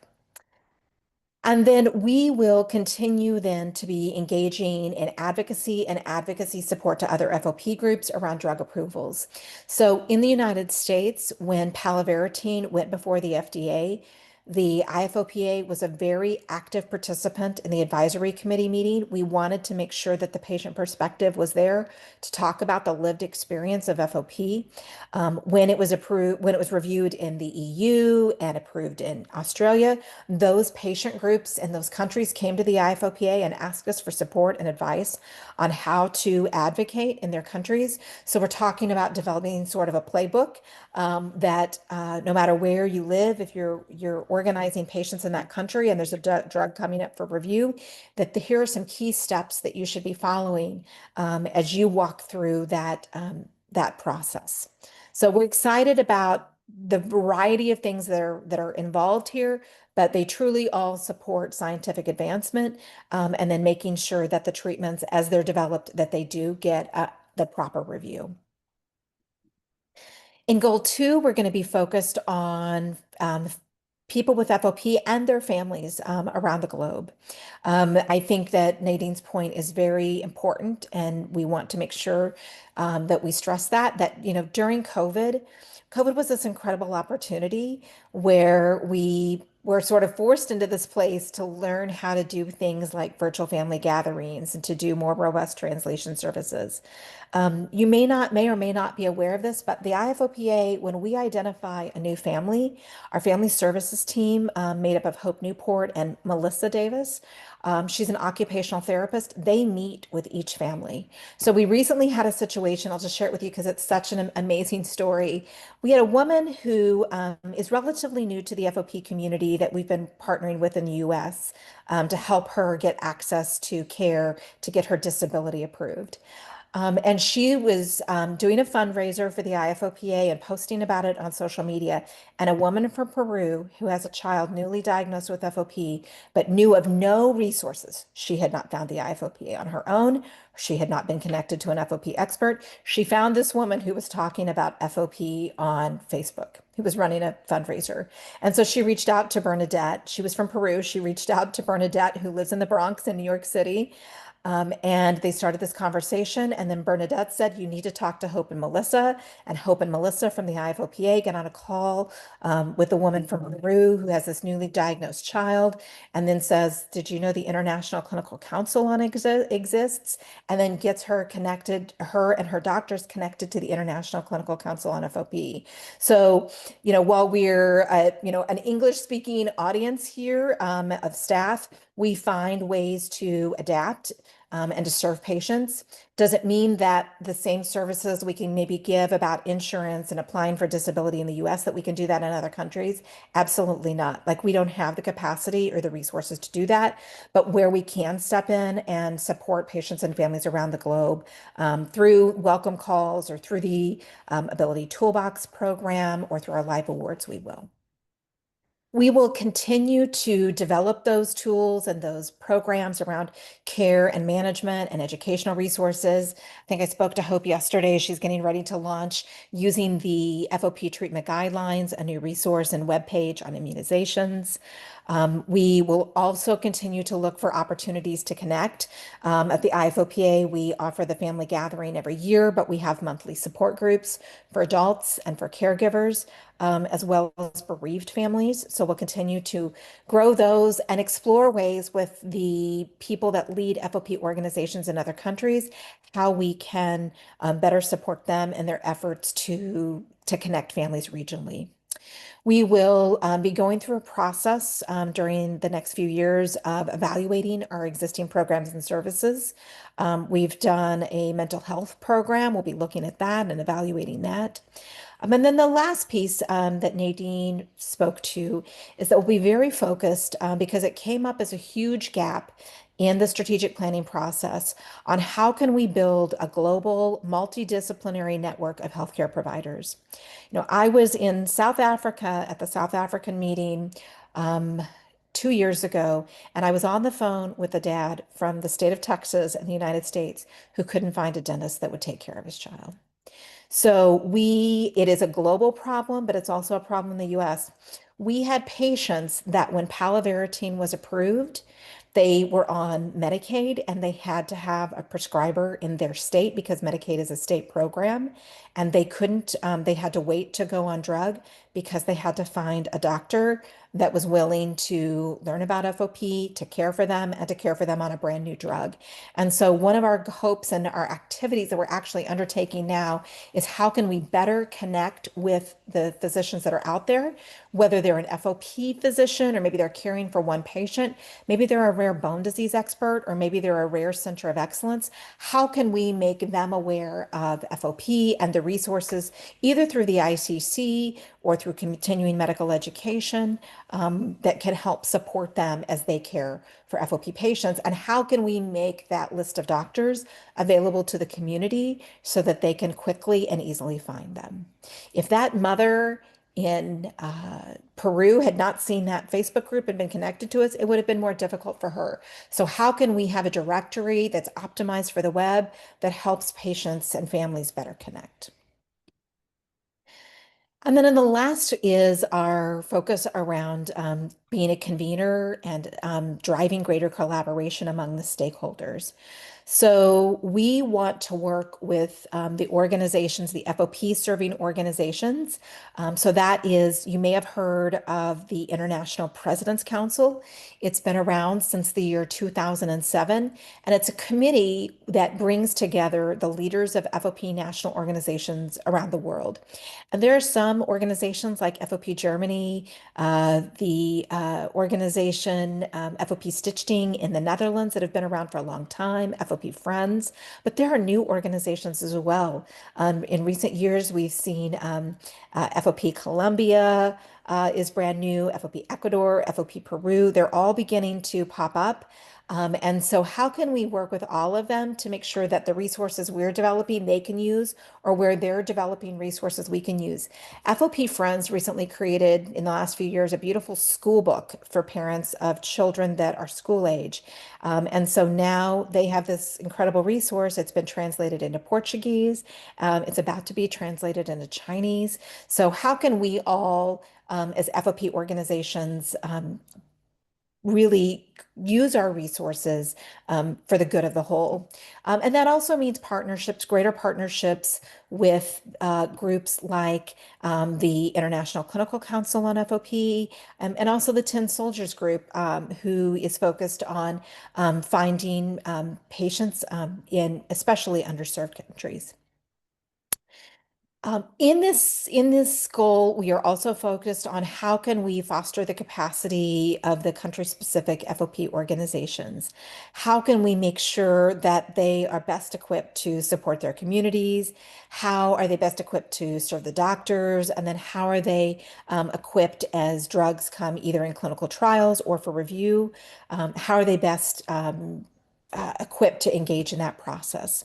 S1: And then we will continue then to be engaging in advocacy and advocacy support to other FOP groups around drug approvals. So in the United States, when palovarotene went before the FDA, the IFOPA was a very active participant in the advisory committee meeting. We wanted to make sure that the patient perspective was there to talk about the lived experience of FOP. When it was reviewed in the EU and approved in Australia, those patient groups in those countries came to the IFOPA and asked us for support and advice on how to advocate in their countries. So we're talking about developing sort of a playbook that no matter where you live, if you're organizing patients in that country and there's a drug coming up for review, that here are some key steps that you should be following as you walk through that process. So we're excited about the variety of things that are involved here, but they truly all support scientific advancement, and then making sure that the treatments, as they're developed, that they do get the proper review. In goal 2, we're going to be focused on people with FOP and their families around the globe. I think that Nadine's point is very important, and we want to make sure that we stress that during COVID was this incredible opportunity where we were sort of forced into this place to learn how to do things like virtual family gatherings and to do more robust translation services. You may or may not be aware of this, but the IFOPA, when we identify a new family, our family services team, made up of Hope Newport and Melissa Davis, she's an occupational therapist. They meet with each family. So we recently had a situation, I'll just share it with you because it's such an amazing story. We had a woman who is relatively new to the FOP community that we've been partnering with in the US to help her get access to care to get her disability approved. And she was doing a fundraiser for the IFOPA and posting about it on social media. And a woman from Peru who has a child newly diagnosed with FOP, but knew of no resources. She had not found the IFOPA on her own. She had not been connected to an FOP expert. She found this woman who was talking about FOP on Facebook, who was running a fundraiser. And so she reached out to Bernadette. She was from Peru. She reached out to Bernadette, who lives in the Bronx in New York City. And they started this conversation. And then Bernadette said, you need to talk to Hope and Melissa. And Hope and Melissa from the IFOPA get on a call with a woman from Peru who has this newly diagnosed child, and then says, did you know the International Clinical Council on exists? And then gets her connected, her and her doctors connected to the International Clinical Council on FOP. So, while we're, an English speaking audience here of staff, we find ways to adapt and to serve patients. Does it mean that the same services we can maybe give about insurance and applying for disability in the US, that we can do that in other countries? Absolutely not. Like, we don't have the capacity or the resources to do that. But where we can step in and support patients and families around the globe through welcome calls or through the Ability Toolbox program or through our live awards, we will. We will continue to develop those tools and those programs around care and management and educational resources. I think I spoke to Hope yesterday. She's getting ready to launch using the FOP treatment guidelines, a new resource and webpage on immunizations. We will also continue to look for opportunities to connect. At the IFOPA, we offer the family gathering every year, but we have monthly support groups for adults and for caregivers, as well as bereaved families. So we'll continue to grow those and explore ways with the people that lead FOP organizations in other countries, how we can better support them in their efforts to connect families regionally. We will be going through a process during the next few years of evaluating our existing programs and services. We've done a mental health program. We'll be looking at that and evaluating that. And then the last piece that Nadine spoke to is that we'll be very focused because it came up as a huge gap in the strategic planning process on how can we build a global multidisciplinary network of healthcare providers. I was in South Africa at the South African meeting 2 years ago, and I was on the phone with a dad from the state of Texas in the United States who couldn't find a dentist that would take care of his child. So it is a global problem, but it's also a problem in the US. We had patients that when palovarotene was approved, they were on Medicaid and they had to have a prescriber in their state because Medicaid is a state program. And they couldn't, they had to wait to go on drug because they had to find a doctor that was willing to learn about FOP, to care for them, and to care for them on a brand new drug. And so one of our hopes and our activities that we're actually undertaking now is how can we better connect with the physicians that are out there, whether they're an FOP physician or maybe they're caring for one patient, maybe they're a rare bone disease expert, or maybe they're a rare center of excellence. How can we make them aware of FOP and the resources, either through the ICC or through continuing medical education, that can help support them as they care for FOP patients? And how can we make that list of doctors available to the community so that they can quickly and easily find them? If that mother in Peru had not seen that Facebook group and been connected to us, it would have been more difficult for her. So how can we have a directory that's optimized for the web that helps patients and families better connect? And then in the last is our focus around being a convener and driving greater collaboration among the stakeholders. So we want to work with the organizations, the FOP serving organizations. So that is, you may have heard of the International President's Council. It's been around since the year 2007, and it's a committee that brings together the leaders of FOP national organizations around the world. And there are some organizations like FOP Germany, the organization FOP Stichting in the Netherlands that have been around for a long time, FOP Friends, but there are new organizations as well. In recent years, we've seen FOP Colombia is brand new, FOP Ecuador, FOP Peru. They're all beginning to pop up. And so how can we work with all of them to make sure that the resources we're developing they can use, or where they're developing resources we can use? FOP Friends recently created in the last few years a beautiful school book for parents of children that are school age. And so now they have this incredible resource. It's been translated into Portuguese. It's about to be translated into Chinese. So how can we all, as FOP organizations, really use our resources for the good of the whole. And that also means partnerships, greater partnerships with groups like the International Clinical Council on FOP, and also the Tin Soldiers Group, who is focused on finding patients in especially underserved countries. In this goal, we are also focused on how can we foster the capacity of the country-specific FOP organizations? How can we make sure that they are best equipped to support their communities? How are they best equipped to serve the doctors? And then how are they equipped as drugs come either in clinical trials or for review? How are they best equipped to engage in that process?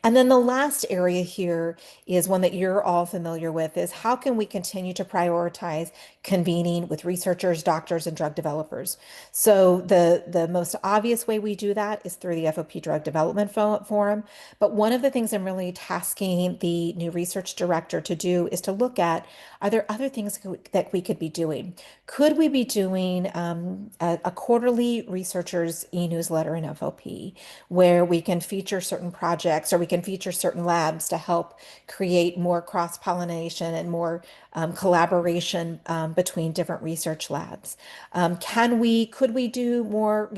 S1: And then the last area here is one that you're all familiar with, is how can we continue to prioritize convening with researchers, doctors, and drug developers? So the most obvious way we do that is through the FOP Drug Development Forum. But one of the things I'm really tasking the new research director to do is to look at, are there other things that we could be doing? Could we be doing a quarterly researchers e-newsletter in FOP where we can feature certain projects or we can feature certain labs to help create more cross-pollination and more collaboration between different research labs? Could we do more?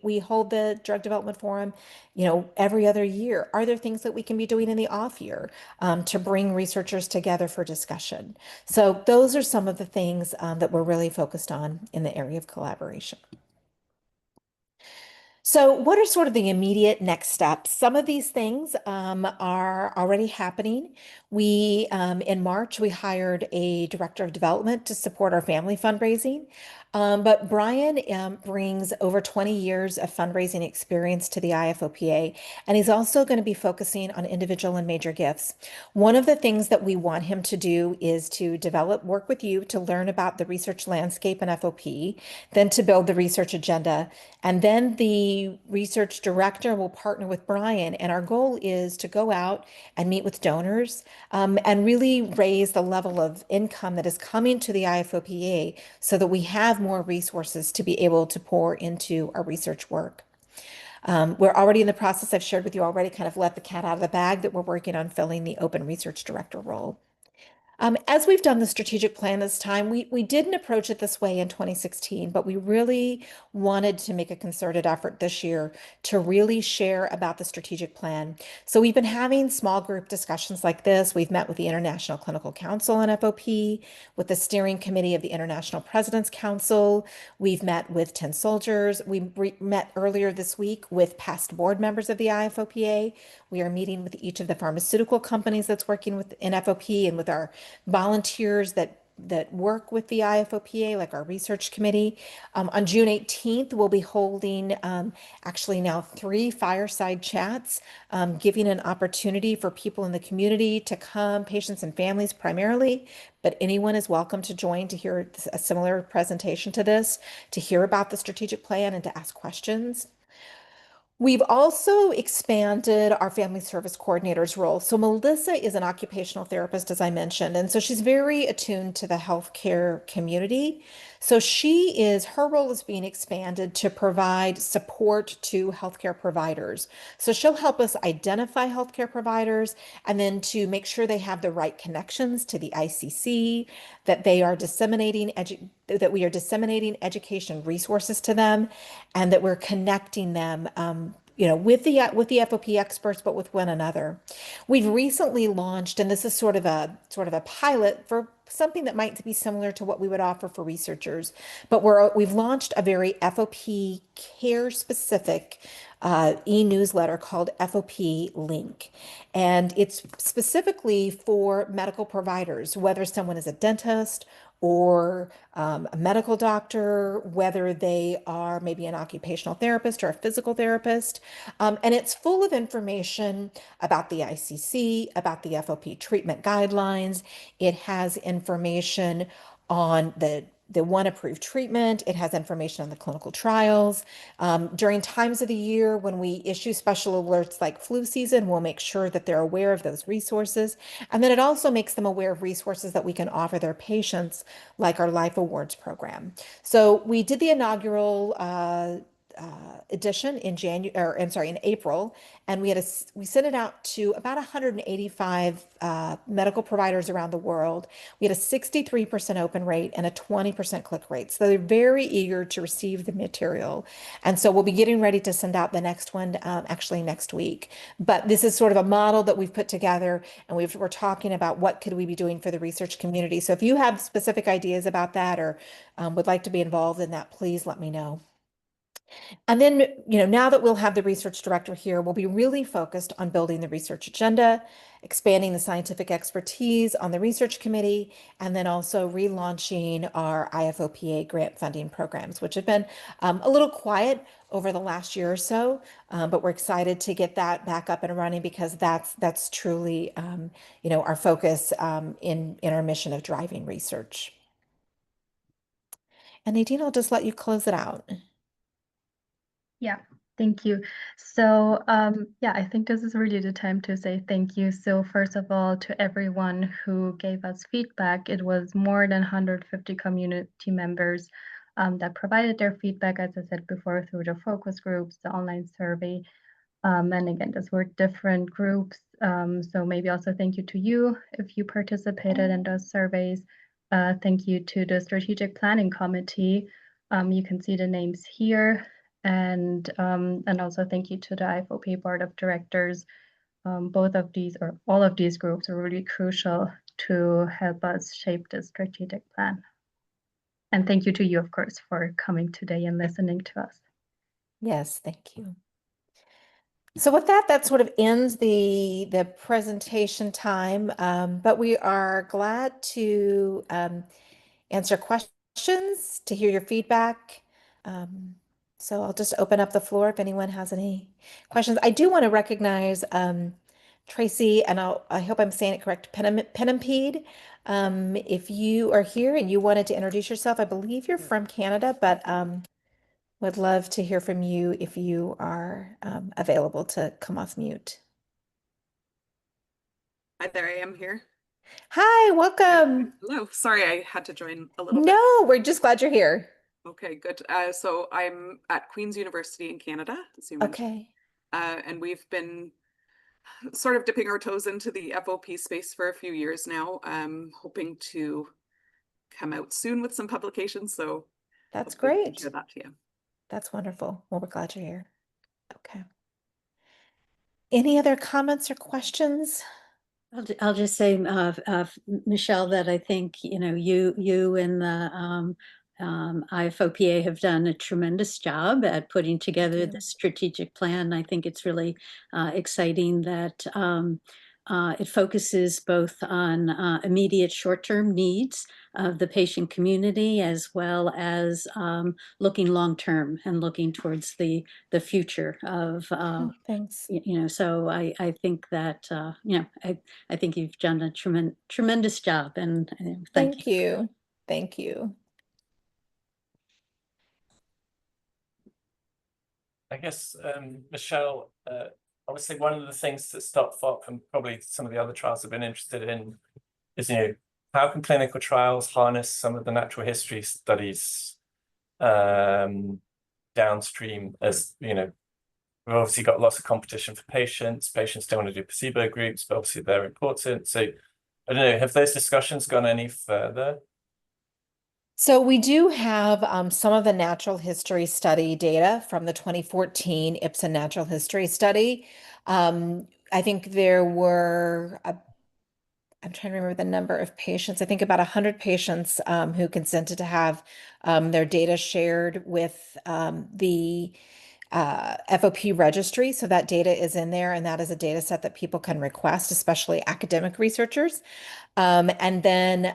S1: We hold the Drug Development Forum, every other year. Are there things that we can be doing in the off year to bring researchers together for discussion? So those are some of the things that we're really focused on in the area of collaboration. So what are sort of the immediate next steps? Some of these things are already happening. In March, we hired a director of development to support our family fundraising. But Brian brings over 20 years of fundraising experience to the IFOPA, and he's also going to be focusing on individual and major gifts. One of the things that we want him to do is to work with you to learn about the research landscape in FOP, then to build the research agenda. And then the research director will partner with Brian. And our goal is to go out and meet with donors and really raise the level of income that is coming to the IFOPA so that we have more resources to be able to pour into our research work. We're already in the process, I've shared with you already, kind of let the cat out of the bag, that we're working on filling the open research director role. As we've done the strategic plan this time, we didn't approach it this way in 2016, but we really wanted to make a concerted effort this year to really share about the strategic plan. So we've been having small group discussions like this. We've met with the International Clinical Council on FOP, with the steering committee of the International President's Council. We've met with Tin Soldiers. We met earlier this week with past board members of the IFOPA. We are meeting with each of the pharmaceutical companies that's working in FOP and with our volunteers that work with the IFOPA, like our research committee. On June 18th, we'll be holding actually now 3 fireside chats, giving an opportunity for people in the community to come, patients and families primarily, but anyone is welcome to join to hear a similar presentation to this, to hear about the strategic plan and to ask questions. We've also expanded our family service coordinator's role. So Melissa is an occupational therapist, as I mentioned, and so she's very attuned to the healthcare community. So her role is being expanded to provide support to healthcare providers. So she'll help us identify healthcare providers and then to make sure they have the right connections to the ICC, that we are disseminating education resources to them, and that we're connecting them with the FOP experts, but with one another. We've recently launched, and this is sort of a pilot for something that might be similar to what we would offer for researchers, but we've launched a very FOP care specific e-newsletter called FOP Link. And it's specifically for medical providers, whether someone is a dentist or a medical doctor, whether they are maybe an occupational therapist or a physical therapist. And it's full of information about the ICC, about the FOP treatment guidelines. It has information on the the one approved treatment. It has information on the clinical trials. During times of the year when we issue special alerts like flu season, we'll make sure that they're aware of those resources. And then it also makes them aware of resources that we can offer their patients, like our Life Awards program. So we did the inaugural edition in in April, and we sent it out to about 185 medical providers around the world. We had a 63% open rate and a 20% click rate. So they're very eager to receive the material. And so we'll be getting ready to send out the next one actually next week. But this is sort of a model that we've put together, and we're talking about what could we be doing for the research community. So if you have specific ideas about that or would like to be involved in that, please let me know. And then, now that we'll have the research director here, we'll be really focused on building the research agenda, expanding the scientific expertise on the research committee, and then also relaunching our IFOPA grant funding programs, which have been a little quiet over the last year or so, but we're excited to get that back up and running because that's truly, our focus in our mission of driving research. And Nadine, I'll just let you close it out.
S2: Yeah, thank you. So yeah, I think this is really the time to say thank you. So first of all, to everyone who gave us feedback, it was more than 150 community members that provided their feedback, as I said before, through the focus groups, the online survey. And again, those were different groups. So maybe also thank you to you if you participated in those surveys. Thank you to the Strategic Planning Committee. You can see the names here. And also thank you to the IFOP Board of Directors. Both of these or all of these groups are really crucial to help us shape the strategic plan. And thank you to you, of course, for coming today and listening to us.
S1: Yes, thank you. So with that sort of ends the presentation time, but we are glad to answer questions, to hear your feedback. So I'll just open up the floor if anyone has any questions. I do want to recognize Tracy, and I hope I'm saying it correct, Penampede. If you are here and you wanted to introduce yourself, I believe you're from Canada, but would love to hear from you if you are available to come off mute.
S13: Hi there, I am here.
S1: Hi, welcome.
S13: Hello, sorry I had to join a little bit.
S1: No, we're just glad you're here.
S13: Okay, good. So I'm at Queen's University in Canada, as you mentioned.
S1: Okay.
S13: And we've been sort of dipping our toes into the FOP space for a few years now, hoping to come out soon with some publications. So
S1: that's
S13: hopefully we can
S1: great.
S13: share that to you.
S1: That's wonderful. Well, we're glad you're here. Okay. Any other comments or questions?
S4: I'll just say, Michelle, that I think, you and the IFOPA have done a tremendous job at putting together the strategic plan. I think it's really exciting that it focuses both on immediate short-term needs of the patient community, as well as looking long-term and looking towards the future of,
S1: thanks.
S4: So I think that, I think you've done a tremendous job, and thank you.
S1: Thank you. Thank you.
S6: I guess, Michelle, obviously one of the things that Stop FOP and probably some of the other trials have been interested in is, how can clinical trials harness some of the natural history studies downstream, as we've obviously got lots of competition for patients. Patients don't want to do placebo groups, but obviously they're important. So I don't know, have those discussions gone any further?
S1: So we do have some of the natural history study data from the 2014 IPSA Natural History Study. I think there were, I'm trying to remember the number of patients, I think about 100 patients who consented to have their data shared with the FOP registry. So that data is in there, and that is a data set that people can request, especially academic researchers. And then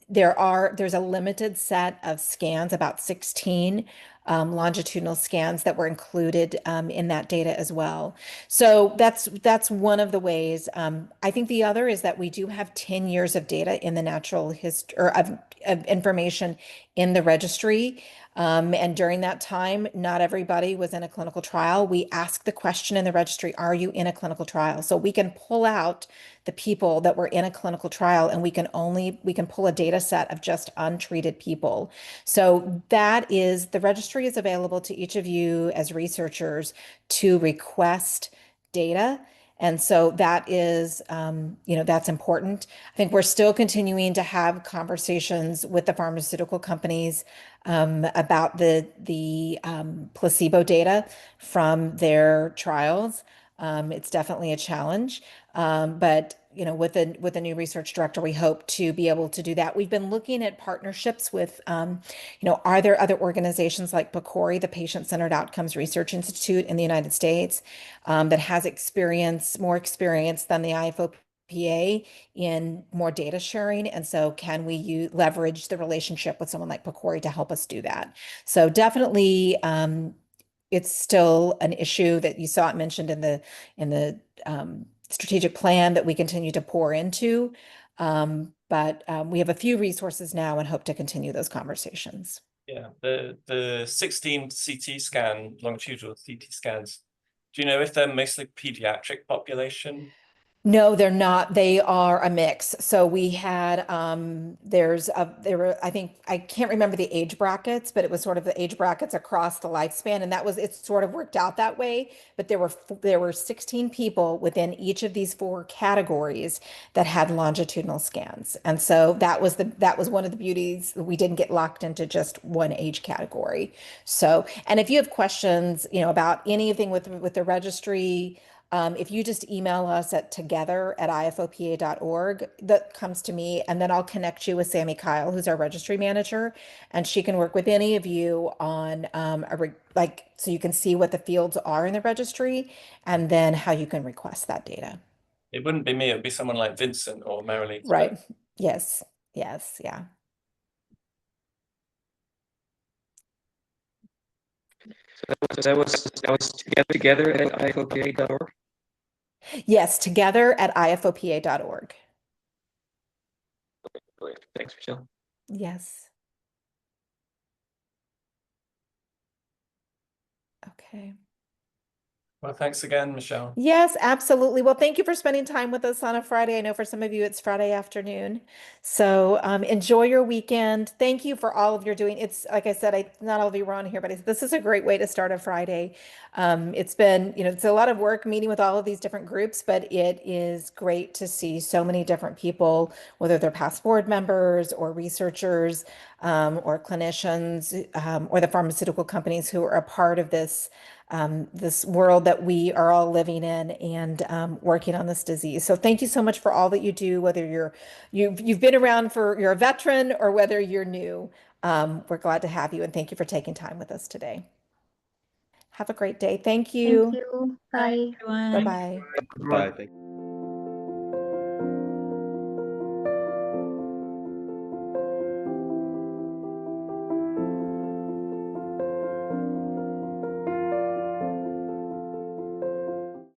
S1: there's a limited set of scans, about 16 longitudinal scans that were included in that data as well. So that's one of the ways. I think the other is that we do have 10 years of data in the natural history or of information in the registry. And during that time, not everybody was in a clinical trial. We ask the question in the registry, are you in a clinical trial? So we can pull out the people that were in a clinical trial, and we can pull a data set of just untreated people. So the registry is available to each of you as researchers to request data. And so that is, that's important. I think we're still continuing to have conversations with the pharmaceutical companies about the placebo data from their trials. It's definitely a challenge, but with a new research director, we hope to be able to do that. We've been looking at partnerships with, are there other organizations like PCORI, the Patient-Centered Outcomes Research Institute in the United States, that has more experience than the IFOPA in more data sharing. And so can we leverage the relationship with someone like PCORI to help us do that? So definitely, it's still an issue that you saw it mentioned in the strategic plan that we continue to pour into. But we have a few resources now and hope to continue those conversations.
S6: Yeah, the 16 longitudinal CT scans, do you know if they're mostly pediatric population?
S1: No, they're not. They are a mix. So we had, I think, I can't remember the age brackets, but it was sort of the age brackets across the lifespan. And it sort of worked out that way. But there were 16 people within each of these 4 categories that had longitudinal scans. And so that was one of the beauties. We didn't get locked into just one age category. So, and if you have questions, about anything with the registry, if you just email us at together@ifopa.org, that comes to me, and then I'll connect you with Sammy Kyle, who's our registry manager, and she can work with any of you on so you can see what the fields are in the registry, and then how you can request that data.
S6: It wouldn't be me, it would be someone like Vincent or Marilee.
S1: Right. Yes. Yes. Yeah.
S11: So that was together at IFOPA.org.
S1: Yes, together@ifopa.org.
S11: Thanks, Michelle.
S1: Yes. Okay.
S6: Well, thanks again, Michelle.
S1: Yes, absolutely. Well, thank you for spending time with us on a Friday. I know for some of you it's Friday afternoon. So enjoy your weekend. Thank you for all of your doing. It's like I said, not all of you were on here, but this is a great way to start a Friday. It's been, it's a lot of work meeting with all of these different groups, but it is great to see so many different people, whether they're past board members or researchers or clinicians or the pharmaceutical companies who are a part of this world that we are all living in and working on this disease. So thank you so much for all that you do, whether you've been around you're a veteran or whether you're new. We're glad to have you, and thank you for taking time with us today. Have a great day. Thank you.
S2: Thank you. Bye.
S4: Everyone.
S1: Bye-bye.
S12: Bye. Thank you.